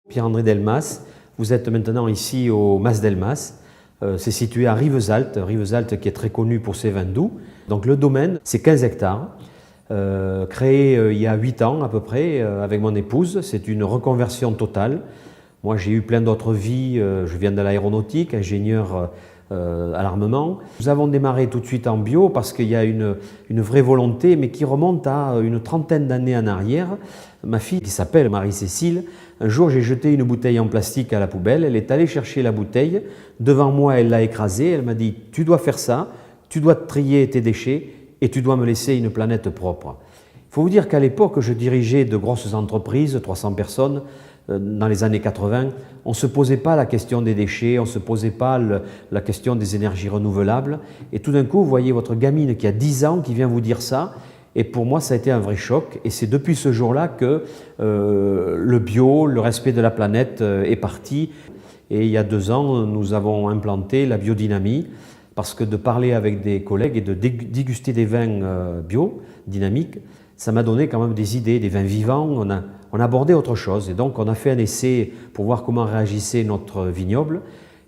Pierre-André Delmas, vous êtes maintenant ici au Mas Delmas. C'est situé à Rivesaltes qui est très connu pour ses vins doux. Donc le domaine, c'est 15 hectares, créé il y a 8 ans à peu près avec mon épouse. C'est une reconversion totale. Moi j'ai eu plein d'autres vies, je viens de l'aéronautique, ingénieur à l'armement. Nous avons démarré tout de suite en bio parce qu'il y a une vraie volonté, mais qui remonte à une trentaine d'années en arrière. Ma fille, qui s'appelle Marie-Cécile, un jour j'ai jeté une bouteille en plastique à la poubelle, elle est allée chercher la bouteille, devant moi elle l'a écrasée, elle m'a dit « tu dois faire ça, tu dois trier tes déchets et tu dois me laisser une planète propre ». Il faut vous dire qu'à l'époque, je dirigeais de grosses entreprises, 300 personnes, dans les années 80, on ne se posait pas la question des déchets, on ne se posait pas la question des énergies renouvelables. Et tout d'un coup, vous voyez votre gamine qui a 10 ans qui vient vous dire ça. Et pour moi, ça a été un vrai choc. Et c'est depuis ce jour-là que le bio, le respect de la planète est parti. Et il y a 2 ans, nous avons implanté la biodynamie. Parce que de parler avec des collègues et de déguster des vins bio, dynamiques, ça m'a donné quand même des idées, des vins vivants. On a abordé autre chose et donc on a fait un essai pour voir comment réagissait notre vignoble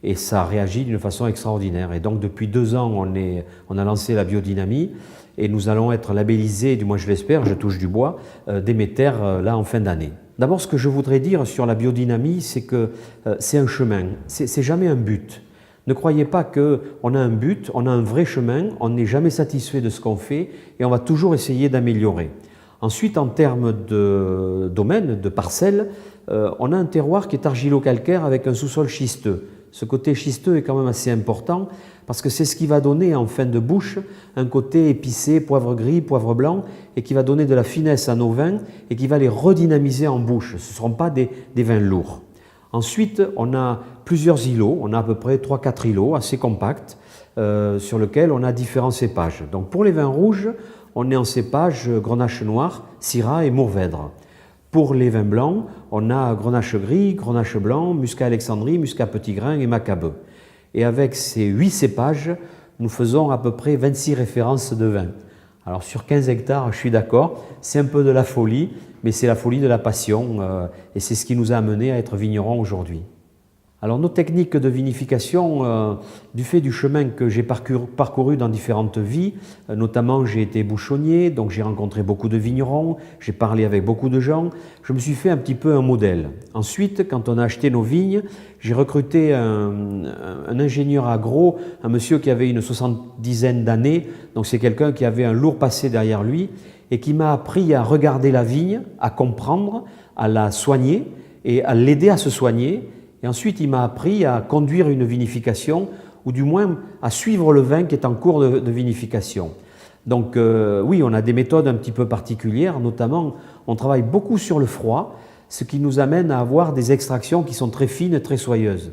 et ça a réagi d'une façon extraordinaire. Et donc depuis 2 ans, on a lancé la biodynamie et nous allons être labellisés, du moins je l'espère, je touche du bois, Déméter là en fin d'année. D'abord, ce que je voudrais dire sur la biodynamie, c'est que c'est un chemin, c'est jamais un but. Ne croyez pas qu'on a un but, on a un vrai chemin, on n'est jamais satisfait de ce qu'on fait et on va toujours essayer d'améliorer. Ensuite, en termes de domaine, de parcelles, on a un terroir qui est argilo-calcaire avec un sous-sol schisteux. Ce côté schisteux est quand même assez important parce que c'est ce qui va donner en fin de bouche un côté épicé, poivre gris, poivre blanc et qui va donner de la finesse à nos vins et qui va les redynamiser en bouche. Ce ne seront pas des vins lourds. Ensuite, on a plusieurs îlots, on a à peu près 3-4 îlots assez compacts sur lesquels on a différents cépages. Donc pour les vins rouges, on est en cépage Grenache noir, Syrah et Mourvèdre. Pour les vins blancs, on a Grenache gris, Grenache blanc, Muscat Alexandrie, Muscat petit grain et Macabeu. Et avec ces 8 cépages, nous faisons à peu près 26 références de vins. Alors sur 15 hectares, je suis d'accord, c'est un peu de la folie, mais c'est la folie de la passion et c'est ce qui nous a amenés à être vignerons aujourd'hui. Alors nos techniques de vinification, du fait du chemin que j'ai parcouru dans différentes vies, notamment j'ai été bouchonnier, donc j'ai rencontré beaucoup de vignerons, j'ai parlé avec beaucoup de gens, je me suis fait un petit peu un modèle. Ensuite, quand on a acheté nos vignes, j'ai recruté un ingénieur agro, un monsieur qui avait une 70aine d'années, donc c'est quelqu'un qui avait un lourd passé derrière lui et qui m'a appris à regarder la vigne, à comprendre, à la soigner et à l'aider à se soigner. Et ensuite, il m'a appris à conduire une vinification, ou du moins à suivre le vin qui est en cours de vinification. Donc oui, on a des méthodes un petit peu particulières, notamment on travaille beaucoup sur le froid, ce qui nous amène à avoir des extractions qui sont très fines, très soyeuses.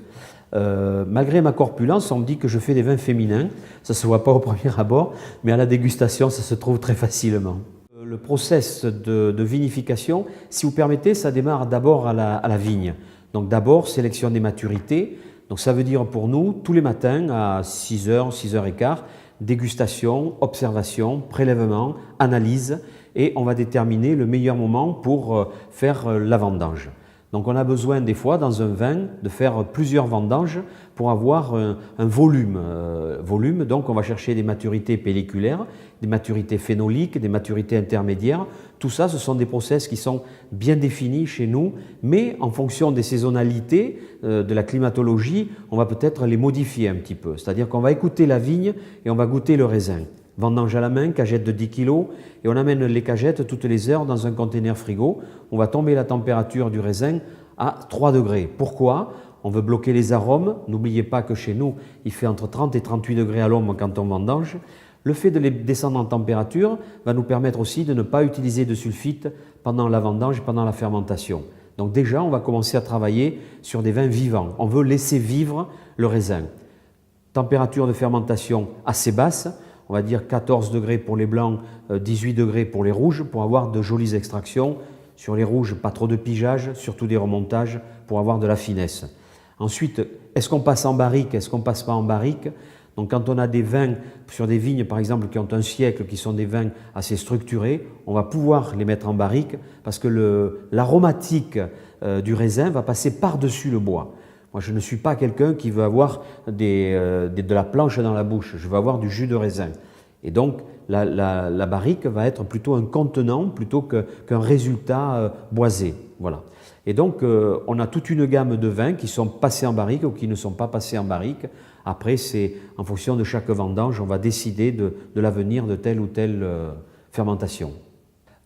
Malgré ma corpulence, on me dit que je fais des vins féminins, ça ne se voit pas au premier abord, mais à la dégustation, ça se trouve très facilement. Le process de vinification, si vous permettez, ça démarre d'abord à la vigne. Donc d'abord, sélection des maturités. Donc ça veut dire pour nous, tous les matins à 6h, 6h15, dégustation, observation, prélèvement, analyse et on va déterminer le meilleur moment pour faire la vendange. Donc on a besoin des fois dans un vin de faire plusieurs vendanges pour avoir un volume. Donc on va chercher des maturités pelliculaires, des maturités phénoliques, des maturités intermédiaires. Tout ça, ce sont des process qui sont bien définis chez nous, mais en fonction des saisonnalités, de la climatologie, on va peut-être les modifier un petit peu. C'est-à-dire qu'on va écouter la vigne et on va goûter le raisin. Vendange à la main, cagette de 10 kg, et on amène les cagettes toutes les heures dans un conteneur frigo. On va tomber la température du raisin à 3 degrés. Pourquoi ? On veut bloquer les arômes. N'oubliez pas que chez nous, il fait entre 30 et 38 degrés à l'ombre quand on vendange. Le fait de les descendre en température va nous permettre aussi de ne pas utiliser de sulfite pendant la vendange et pendant la fermentation. Donc déjà, on va commencer à travailler sur des vins vivants. On veut laisser vivre le raisin. Température de fermentation assez basse. On va dire 14 degrés pour les blancs, 18 degrés pour les rouges, pour avoir de jolies extractions. Sur les rouges, pas trop de pigeage, surtout des remontages, pour avoir de la finesse. Ensuite, est-ce qu'on passe en barrique, est-ce qu'on ne passe pas en barrique ? Donc quand on a des vins sur des vignes par exemple qui ont un siècle, qui sont des vins assez structurés, on va pouvoir les mettre en barrique parce que l'aromatique du raisin va passer par-dessus le bois. Moi je ne suis pas quelqu'un qui veut avoir de la planche dans la bouche, je veux avoir du jus de raisin. Et donc la barrique va être plutôt un contenant plutôt qu'un résultat boisé. Voilà. Et donc on a toute une gamme de vins qui sont passés en barrique ou qui ne sont pas passés en barrique. Après, c'est en fonction de chaque vendange, on va décider de l'avenir de telle ou telle fermentation.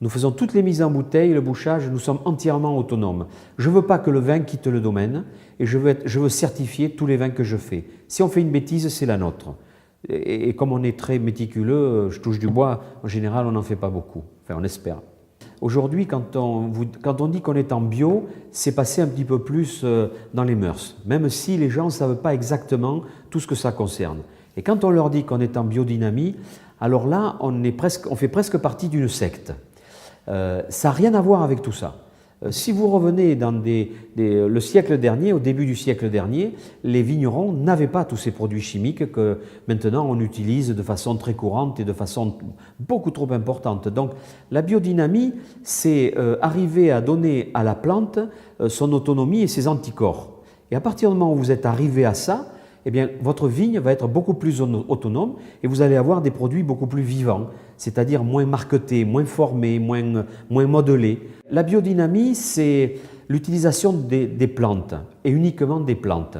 Nous faisons toutes les mises en bouteille, le bouchage, nous sommes entièrement autonomes. Je ne veux pas que le vin quitte le domaine et je veux certifier tous les vins que je fais. Si on fait une bêtise, c'est la nôtre. Et comme on est très méticuleux, je touche du bois, en général on n'en fait pas beaucoup, enfin on espère. Aujourd'hui, quand on dit qu'on est en bio, c'est passé un petit peu plus dans les mœurs, même si les gens ne savent pas exactement tout ce que ça concerne. Et quand on leur dit qu'on est en biodynamie, alors là, on fait presque partie d'une secte. Ça n'a rien à voir avec tout ça. Si vous revenez dans le siècle dernier, au début du siècle dernier, les vignerons n'avaient pas tous ces produits chimiques que maintenant on utilise de façon très courante et de façon beaucoup trop importante. Donc la biodynamie, c'est arriver à donner à la plante son autonomie et ses anticorps. Et à partir du moment où vous êtes arrivé à ça, eh bien, votre vigne va être beaucoup plus autonome et vous allez avoir des produits beaucoup plus vivants, c'est-à-dire moins marquetés, moins formés, moins modelés. La biodynamie, c'est l'utilisation des plantes et uniquement des plantes.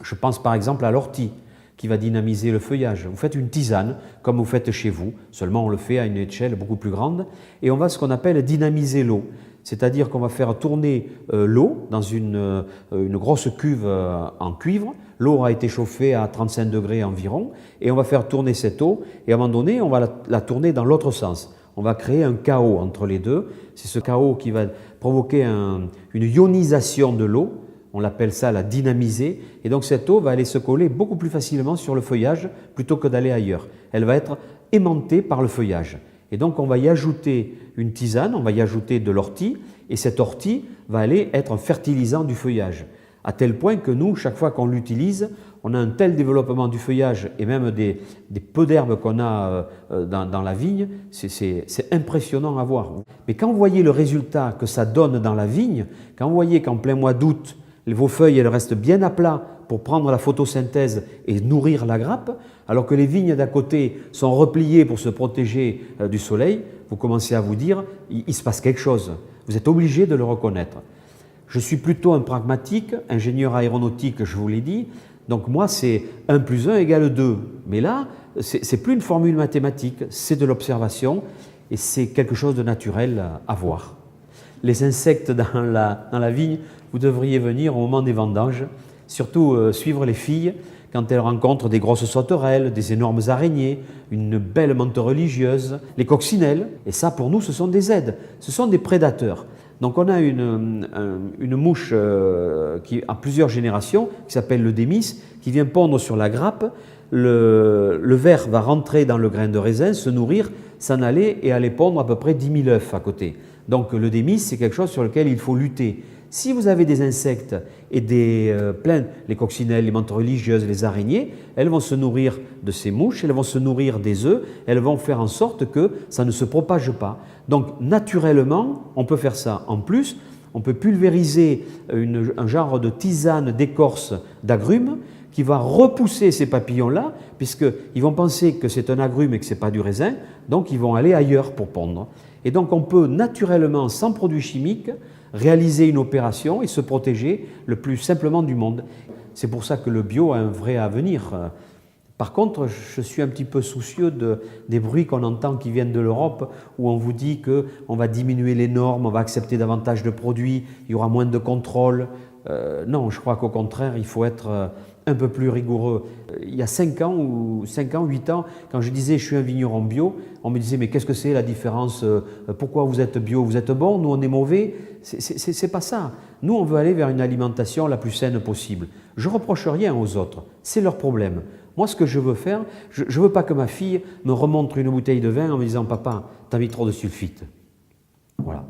Je pense par exemple à l'ortie qui va dynamiser le feuillage. Vous faites une tisane comme vous faites chez vous, seulement on le fait à une échelle beaucoup plus grande et on va ce qu'on appelle dynamiser l'eau. C'est-à-dire qu'on va faire tourner l'eau dans une grosse cuve en cuivre. L'eau aura été chauffée à 35 degrés environ et on va faire tourner cette eau et à un moment donné, on va la tourner dans l'autre sens. On va créer un chaos entre les deux. C'est ce chaos qui va provoquer une ionisation de l'eau. On l'appelle ça la dynamiser. Et donc cette eau va aller se coller beaucoup plus facilement sur le feuillage plutôt que d'aller ailleurs. Elle va être aimantée par le feuillage. Et donc on va y ajouter une tisane, on va y ajouter de l'ortie, et cette ortie va aller être un fertilisant du feuillage. À tel point que nous, chaque fois qu'on l'utilise, on a un tel développement du feuillage et même des peu d'herbes qu'on a dans la vigne, c'est impressionnant à voir. Mais quand vous voyez le résultat que ça donne dans la vigne, quand vous voyez qu'en plein mois d'août, vos feuilles elles restent bien à plat pour prendre la photosynthèse et nourrir la grappe, alors que les vignes d'à côté sont repliées pour se protéger du soleil, vous commencez à vous dire, il se passe quelque chose. Vous êtes obligé de le reconnaître. Je suis plutôt un pragmatique, ingénieur aéronautique, je vous l'ai dit, donc moi c'est 1 + 1 = 2. Mais là, c'est plus une formule mathématique, c'est de l'observation et c'est quelque chose de naturel à voir. Les insectes dans la vigne, vous devriez venir au moment des vendanges, surtout suivre les filles quand elles rencontrent des grosses sauterelles, des énormes araignées, une belle menthe religieuse, les coccinelles. Et ça, pour nous, ce sont des aides, ce sont des prédateurs. Donc on a une mouche qui a plusieurs générations, qui s'appelle le démis, qui vient pondre sur la grappe. Le ver va rentrer dans le grain de raisin, se nourrir, s'en aller et aller pondre à peu près 10 000 œufs à côté. Donc le démis, c'est quelque chose sur lequel il faut lutter. Si vous avez des insectes et les coccinelles, les menthes religieuses, les araignées, elles vont se nourrir de ces mouches, elles vont se nourrir des œufs, elles vont faire en sorte que ça ne se propage pas. Donc naturellement, on peut faire ça. En plus, on peut pulvériser un genre de tisane d'écorce d'agrumes qui va repousser ces papillons-là, puisqu'ils vont penser que c'est un agrume et que ce n'est pas du raisin, donc ils vont aller ailleurs pour pondre. Et donc on peut naturellement, sans produits chimiques, réaliser une opération et se protéger le plus simplement du monde. C'est pour ça que le bio a un vrai avenir. Par contre, je suis un petit peu soucieux des bruits qu'on entend qui viennent de l'Europe, où on vous dit qu'on va diminuer les normes, on va accepter davantage de produits, il y aura moins de contrôle. Non, je crois qu'au contraire, il faut être un peu plus rigoureux. Il y a 5 ans, 8 ans, quand je disais je suis un vigneron bio, on me disait mais qu'est-ce que c'est la différence? Pourquoi vous êtes bio? Vous êtes bon, nous on est mauvais? C'est pas ça. Nous on veut aller vers une alimentation la plus saine possible. Je reproche rien aux autres, c'est leur problème. Moi ce que je veux faire, je ne veux pas que ma fille me remontre une bouteille de vin en me disant papa, t'as mis trop de sulfite. Voilà.